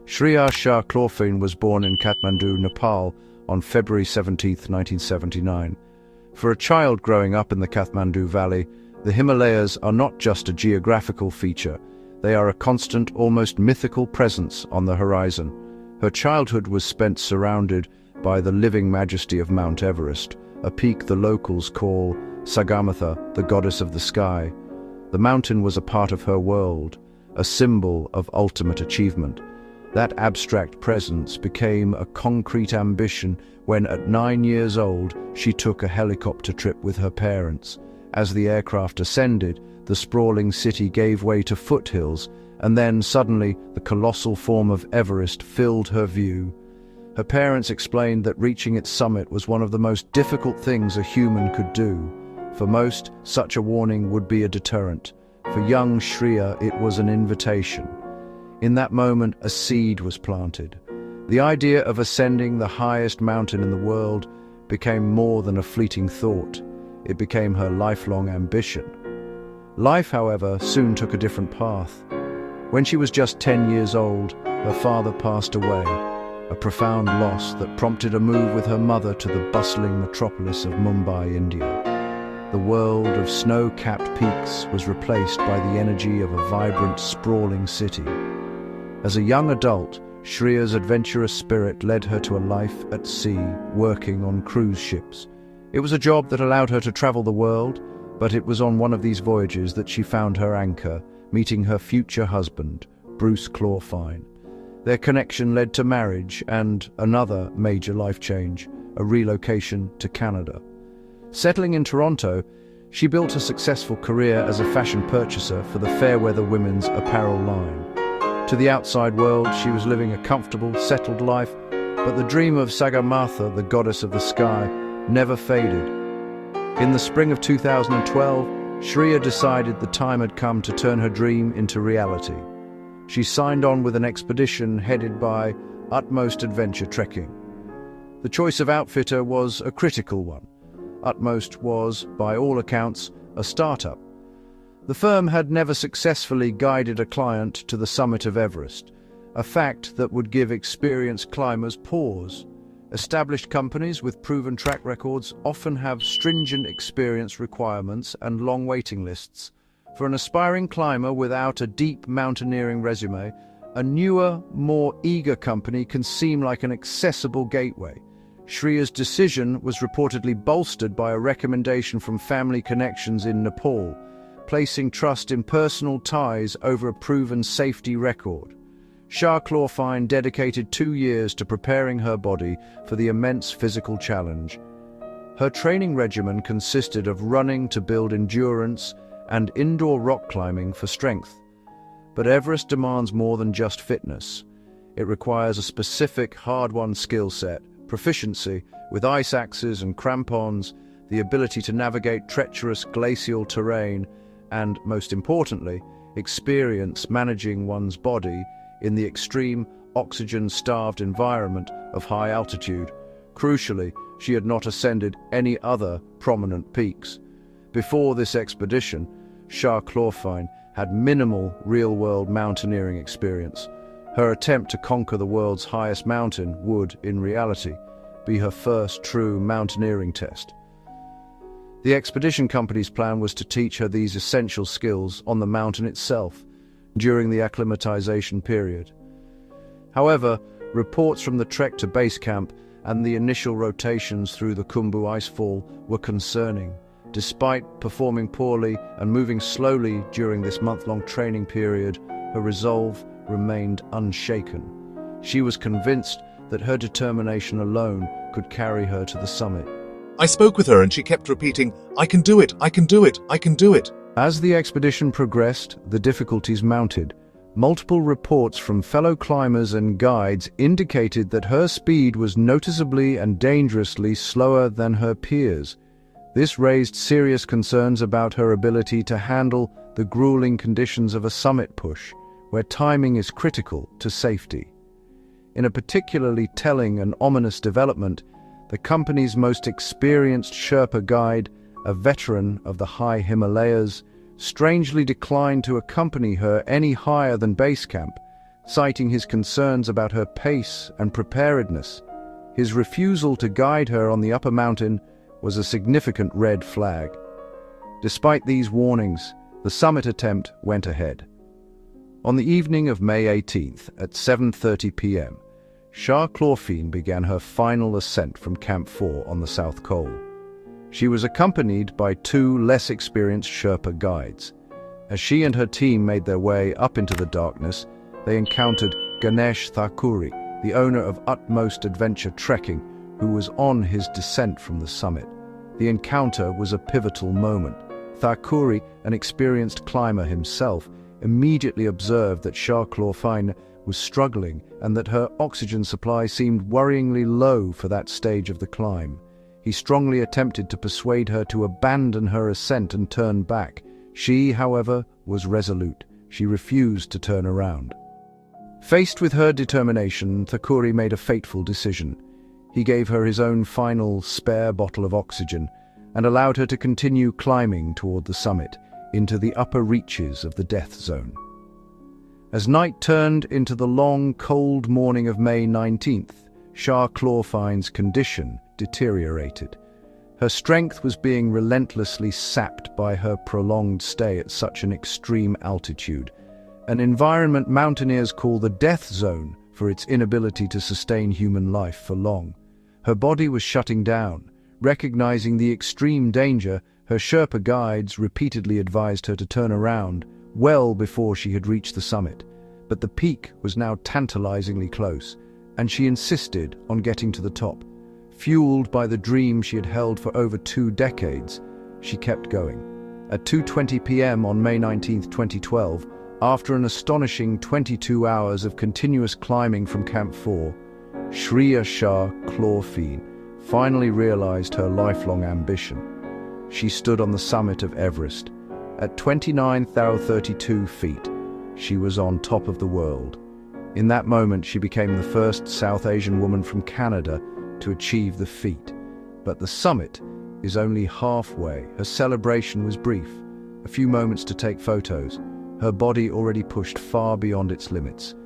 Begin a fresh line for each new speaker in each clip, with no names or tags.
Shriya Shah-Klorfine was born in Kathmandu, Nepal on February 17, 1979. For a child growing up in the Kathmandu Valley, the Himalayas are not just a geographical feature, they are a constant, almost mythical presence on the horizon. Her childhood was spent surrounded by the living majesty of Mount Everest, a peak the locals call Sagarmatha, the goddess of the sky. The mountain was a part of her world, a symbol of ultimate achievement. That abstract presence became a concrete ambition when, at 9 years old, she took a helicopter trip with her parents. As the aircraft ascended, the sprawling city gave way to foothills, and then suddenly the colossal form of Everest filled her view. Her parents explained that reaching its summit was one of the most difficult things a human could do. For most, such a warning would be a deterrent. For young Shriya, it was an invitation. In that moment, a seed was planted. The idea of ascending the highest mountain in the world became more than a fleeting thought. It became her lifelong ambition. Life, however, soon took a different path. When she was just 10 years old, her father passed away, a profound loss that prompted a move with her mother to the bustling metropolis of Mumbai, India. The world of snow-capped peaks was replaced by the energy of a vibrant, sprawling city. As a young adult, Shriya's adventurous spirit led her to a life at sea, working on cruise ships. It was a job that allowed her to travel the world, but it was on one of these voyages that she found her anchor, meeting her future husband, Shah-Klorfine. Their connection led to marriage and another major life change, a relocation to Canada. Settling in Toronto, she built a successful career as a fashion purchaser for the Fairweather women's apparel line. To the outside world, she was living a comfortable, settled life, but the dream of Sagarmatha, the goddess of the sky, never faded. In the spring of 2012, Shriya decided the time had come to turn her dream into reality. She signed on with an expedition headed by Utmost Adventure Trekking. The choice of outfitter was a critical one. Utmost was, by all accounts, a startup. The firm had never successfully guided a client to the summit of Everest, a fact that would give experienced climbers pause. Established companies with proven track records often have stringent experience requirements and long waiting lists. For an aspiring climber without a deep mountaineering resume, a newer, more eager company can seem like an accessible gateway. Shriya's decision was reportedly bolstered by a recommendation from family connections in Nepal, placing trust in personal ties over a proven safety record. Shah-Klorfine dedicated 2 years to preparing her body for the immense physical challenge. Her training regimen consisted of running to build endurance and indoor rock climbing for strength. But Everest demands more than just fitness. It requires a specific, hard-won skill set, proficiency with ice axes and crampons, the ability to navigate treacherous glacial terrain, and, most importantly, experience managing one's body in the extreme, oxygen-starved environment of high altitude. Crucially, she had not ascended any other prominent peaks. Before this expedition, Shah-Klorfine had minimal real-world mountaineering experience. Her attempt to conquer the world's highest mountain would, in reality, be her first true mountaineering test. The expedition company's plan was to teach her these essential skills on the mountain itself during the acclimatization period. However, reports from the trek to base camp and the initial rotations through the Khumbu icefall were concerning. Despite performing poorly and moving slowly during this month-long training period, her resolve remained unshaken. She was convinced that her determination alone could carry her to the summit.
I spoke with her and she kept repeating, "I can do it, I can do it, I can do it."
As the expedition progressed, the difficulties mounted. Multiple reports from fellow climbers and guides indicated that her speed was noticeably and dangerously slower than her peers. This raised serious concerns about her ability to handle the grueling conditions of a summit push, where timing is critical to safety. In a particularly telling and ominous development, the company's most experienced Sherpa guide, a veteran of the high Himalayas, strangely declined to accompany her any higher than base camp, citing his concerns about her pace and preparedness. His refusal to guide her on the upper mountain was a significant red flag. Despite these warnings, the summit attempt went ahead. On the evening of May 18th at 7:30 p.m., Shah-Klorfine began her final ascent from Camp 4 on the South Col. She was accompanied by two less experienced Sherpa guides. As she and her team made their way up into the darkness, they encountered Ganesh Thakuri, the owner of Utmost Adventure Trekking, who was on his descent from the summit. The encounter was a pivotal moment. Thakuri, an experienced climber himself, immediately observed that Shah-Klorfine was struggling and that her oxygen supply seemed worryingly low for that stage of the climb. He strongly attempted to persuade her to abandon her ascent and turn back. She, however, was resolute. She refused to turn around. Faced with her determination, Thakuri made a fateful decision. He gave her his own final spare bottle of oxygen and allowed her to continue climbing toward the summit, into the upper reaches of the death zone. As night turned into the long, cold morning of May 19th, Shah-Klorfine's condition deteriorated. Her strength was being relentlessly sapped by her prolonged stay at such an extreme altitude, an environment mountaineers call the death zone for its inability to sustain human life for long. Her body was shutting down. Recognizing the extreme danger, her Sherpa guides repeatedly advised her to turn around well before she had reached the summit. But the peak was now tantalizingly close, and she insisted on getting to the top. Fueled by the dream she had held for over 2 decades, she kept going. At 2:20 p.m. on May 19, 2012, after an astonishing 22 hours of continuous climbing from Camp 4, Shriya Shah-Klorfine finally realized her lifelong ambition. She stood on the summit of Everest. At 29,032 feet, she was on top of the world. In that moment, she became the first South Asian woman from Canada to achieve the feat. But the summit is only halfway. Her celebration was brief, a few moments to take photos, her body already pushed far beyond its limits.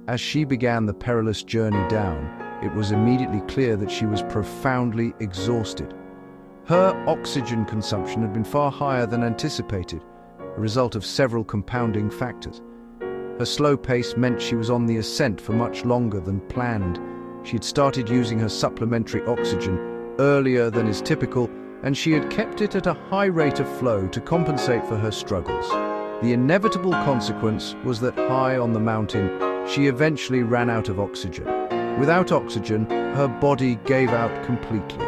As she began the perilous journey down, it was immediately clear that she was profoundly exhausted. Her oxygen consumption had been far higher than anticipated, a result of several compounding factors. Her slow pace meant she was on the ascent for much longer than planned. She had started using her supplementary oxygen earlier than is typical, and she had kept it at a high rate of flow to compensate for her struggles. The inevitable consequence was that high on the mountain, she eventually ran out of oxygen. Without oxygen, her body gave out completely.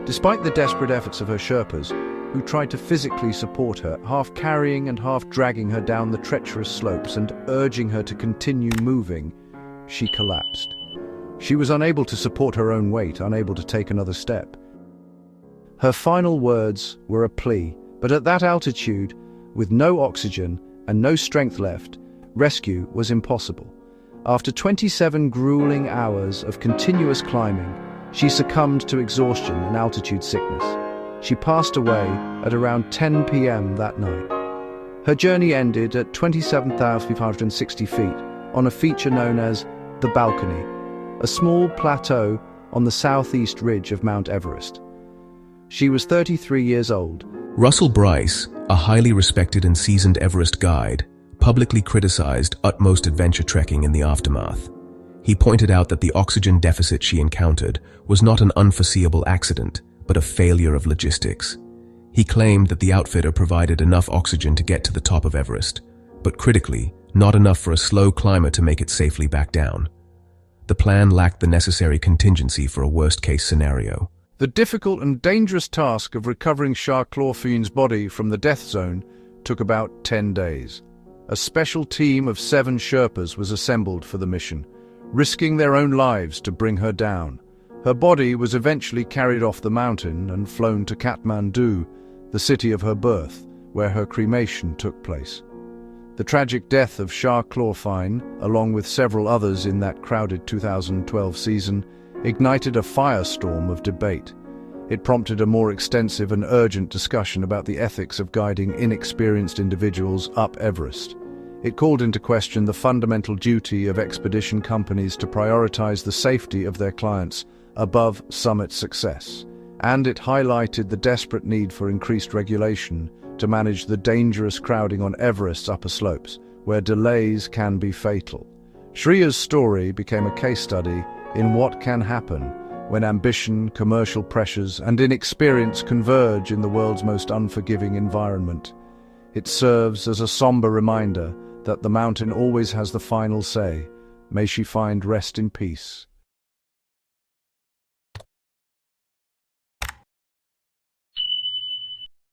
Despite the desperate efforts of her Sherpas, who tried to physically support her, half carrying and half dragging her down the treacherous slopes and urging her to continue moving, she collapsed. She was unable to support her own weight, unable to take another step. Her final words were a plea, but at that altitude, with no oxygen and no strength left, rescue was impossible. After 27 grueling hours of continuous climbing, she succumbed to exhaustion and altitude sickness. She passed away at around 10 p.m. that night. Her journey ended at 27,560 feet on a feature known as the Balcony, a small plateau on the southeast ridge of Mount Everest. She was 33 years old.
Russell Bryce, a highly respected and seasoned Everest guide, publicly criticized Utmost Adventure Trekking in the aftermath. He pointed out that the oxygen deficit she encountered was not an unforeseeable accident, but a failure of logistics. He claimed that the outfitter provided enough oxygen to get to the top of Everest, but critically, not enough for a slow climber to make it safely back down. The plan lacked the necessary contingency for a worst-case scenario.
The difficult and dangerous task of recovering Shah-Klorfine's body from the death zone took about 10 days. A special team of 7 Sherpas was assembled for the mission, risking their own lives to bring her down. Her body was eventually carried off the mountain and flown to Kathmandu, the city of her birth, where her cremation took place. The tragic death of Shah-Klorfine, along with several others in that crowded 2012 season, ignited a firestorm of debate. It prompted a more extensive and urgent discussion about the ethics of guiding inexperienced individuals up Everest. It called into question the fundamental duty of expedition companies to prioritize the safety of their clients above summit success. And it highlighted the desperate need for increased regulation to manage the dangerous crowding on Everest's upper slopes, where delays can be fatal. Shriya's story became a case study in what can happen when ambition, commercial pressures, and inexperience converge in the world's most unforgiving environment. It serves as a somber reminder that the mountain always has the final say. May she find rest in peace.